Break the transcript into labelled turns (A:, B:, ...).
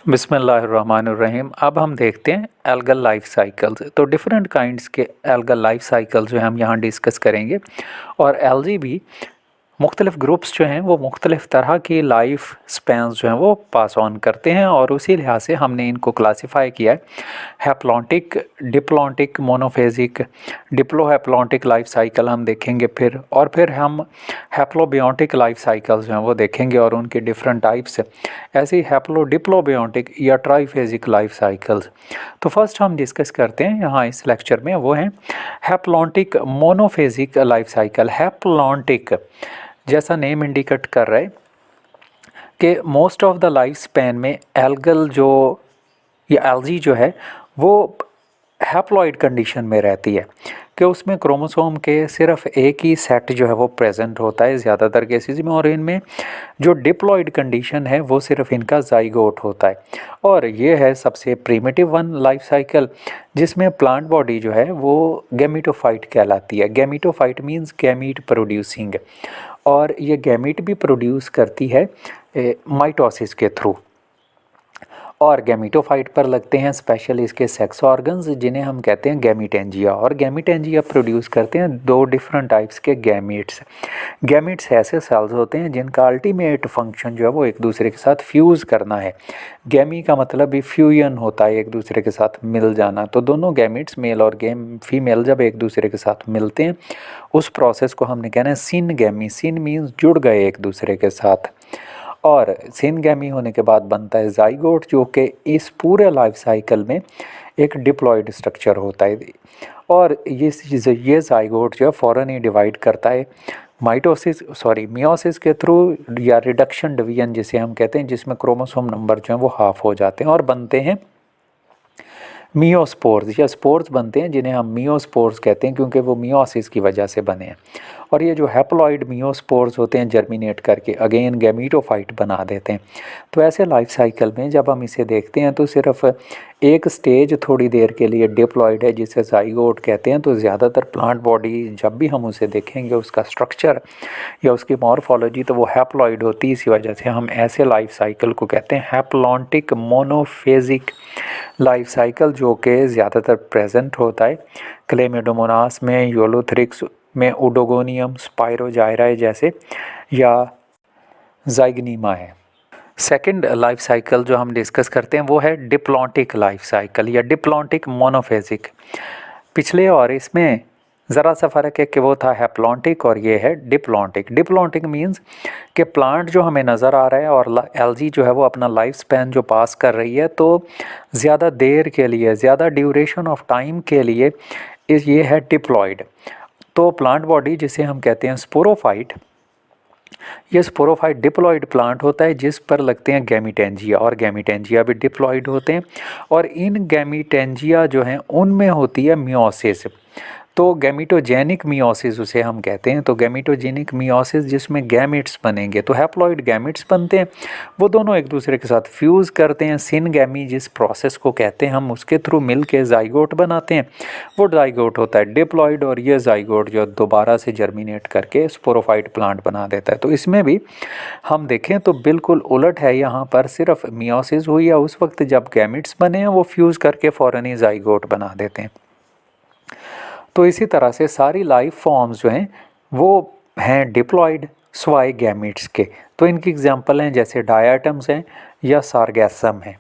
A: बिस्मिल्लाहिर्रहमानिर्रहीम। अब हम देखते हैं एल्गल लाइफ साइकिल्स। तो डिफरेंट काइंड्स के एल्गल लाइफ साइकिल जो है हम यहाँ डिस्कस करेंगे। और एल्गी भी मुख्तलिफ़ ग्रुप्स जो हैं वो मुख्तलिफ़ तरह की लाइफ स्पैन्स जो हैं वो पास ऑन करते हैं, और उसी लिहाज से हमने इनको क्लासिफाई किया है haplontic, diplontic, monophasic, diplohaplontic life cycle हम देखेंगे फिर हम हैप्लोबियोटिक लाइफ साइकिल्स जो हैं वो देखेंगे और उनके डिफरेंट टाइप्स, ऐसे ही हैप्लो डिप्लोबियोटिक या ट्राईफेजिक लाइफ साइकिल्स। तो फर्स्ट हम डिस्कस करते हैं यहाँ इस लेक्चर में, वो हैं haplontic monophasic life cycle. Haplontic जैसा नेम इंडिकेट कर रहा है कि most of the life span में एल्गल जो या एल्गी जो है वो हैप्लॉइड कंडीशन में रहती है, कि उसमें क्रोमोसोम के सिर्फ एक ही सेट जो है वो प्रेजेंट होता है ज़्यादातर केसेस में, और इनमें जो डिप्लॉइड कंडीशन है वो सिर्फ इनका जाइगोट होता है। और ये है सबसे प्रिमिटिव वन लाइफ साइकिल, जिसमें प्लांट बॉडी जो है वो गैमीटोफाइट कहलाती है। गैमीटोफाइट मींस गैमीट प्रोड्यूसिंग, और ये गैमीट भी प्रोड्यूस करती है माइटोसिस के थ्रू। और गैमीटोफाइट पर लगते हैं स्पेशल इसके सेक्स ऑर्गन्स, जिन्हें हम कहते हैं गैमीटेंजिया। और गैमीटेंजिया प्रोड्यूस करते हैं दो डिफरेंट टाइप्स के गैमीट्स। गैमीट्स ऐसे सेल्स होते हैं जिनका अल्टीमेट फंक्शन जो है वो एक दूसरे के साथ फ्यूज़ करना है। गैमी का मतलब भी फ्यूजन होता है, एक दूसरे के साथ मिल जाना। तो दोनों गैमीट्स मेल और फीमेल जब एक दूसरे के साथ मिलते हैं, उस प्रोसेस को हमने कहना है सिनगैमी। सिन मीन्स जुड़ गए एक दूसरे के साथ। और सिनगैमी होने के बाद बनता है जाइगोट, जो कि इस पूरे लाइफ साइकिल में एक डिप्लॉयड स्ट्रक्चर होता है। और ये जाइगोट जो है फ़ौरन ही डिवाइड करता है मियोसिस के थ्रू, या रिडक्शन डिवीजन जिसे हम कहते हैं, जिसमें क्रोमोसोम नंबर जो है वो हाफ हो जाते हैं और बनते हैं मियोस्पोर्स, या स्पोर्स बनते हैं, जिन्हें हम मियोस्पोर्स कहते हैं क्योंकि वो मियोसिस की वजह से बने हैं। और ये जो हैप्लॉइड मियोस्पोर्स होते हैं जर्मिनेट करके अगेन गैमीटोफाइट बना देते हैं। तो ऐसे लाइफ साइकिल में जब हम इसे देखते हैं तो सिर्फ एक स्टेज थोड़ी देर के लिए डिप्लॉयड है, जिसे जाइगोट कहते हैं। तो ज़्यादातर प्लांट बॉडी जब भी हम उसे देखेंगे, उसका स्ट्रक्चर या उसकी मॉर्फोलॉजी, तो वो हैप्लॉइड होती है। इसी वजह से हम ऐसे लाइफ साइकिल को कहते हैं हैप्लॉन्टिक मोनोफेजिक लाइफ साइकिल, जो कि ज़्यादातर प्रेजेंट होता है क्लेमिडोमोनास में, यूलोथ्रिक्स में, ओडोगोनियम, स्पायरोजाइरा जैसे, या जाइगनीमा है। सेकंड लाइफ साइकिल जो हम डिस्कस करते हैं वो है डिप्लॉन्टिक लाइफ साइकिल या डिप्लॉन्टिक मोनोफेजिक। पिछले और इसमें ज़रा सा फ़र्क है कि वो था हैप्लॉन्टिक और ये है डिप्लॉन्टिक। डिप्लॉन्टिक मींस कि प्लांट जो हमें नज़र आ रहा है और एल्गी जो है वो अपना लाइफ स्पैन जो पास कर रही है, तो ज़्यादा देर के लिए, ज़्यादा ड्यूरेशन ऑफ टाइम के लिए ये है डिप्लॉयड। तो प्लांट बॉडी जिसे हम कहते हैं स्पोरोफाइट, ये स्पोरोफाइट डिप्लॉयड प्लांट होता है जिस पर लगते हैं गैमीटेंजिया, और गैमीटेंजिया भी डिप्लॉयड होते हैं। और इन गैमीटेंजिया जो हैं उनमें होती है मियोसिस। तो गैमीटोजेनिक मियोसिस उसे हम कहते हैं। तो गैमीटोजेनिक मियोसिस जिसमें गैमिट्स बनेंगे, तो हैप्लॉइड गैमिट्स बनते हैं, वो दोनों एक दूसरे के साथ फ्यूज़ करते हैं। सिनगैमी जिस प्रोसेस को कहते हैं हम, उसके थ्रू मिल के जाइगोट बनाते हैं। वो जाइगोट होता है डिप्लॉयड, और ये जाइगोट जो दोबारा से जर्मिनेट करके स्पोरोफाइट प्लांट बना देता है। तो इसमें भी हम देखें तो बिल्कुल उलट है। यहाँ पर सिर्फ मियोसिस हुई है उस वक्त जब गैमिट्स बने हैं, वो फ्यूज़ करके फ़ौरन ही जाइगोट बना देते हैं। तो इसी तरह से सारी लाइफ फॉर्म्स जो हैं वो हैं डिप्लॉयड स्वाई गैमीट्स के। तो इनकी एग्जांपल हैं जैसे डायाटम्स हैं या सार्गैसम हैं।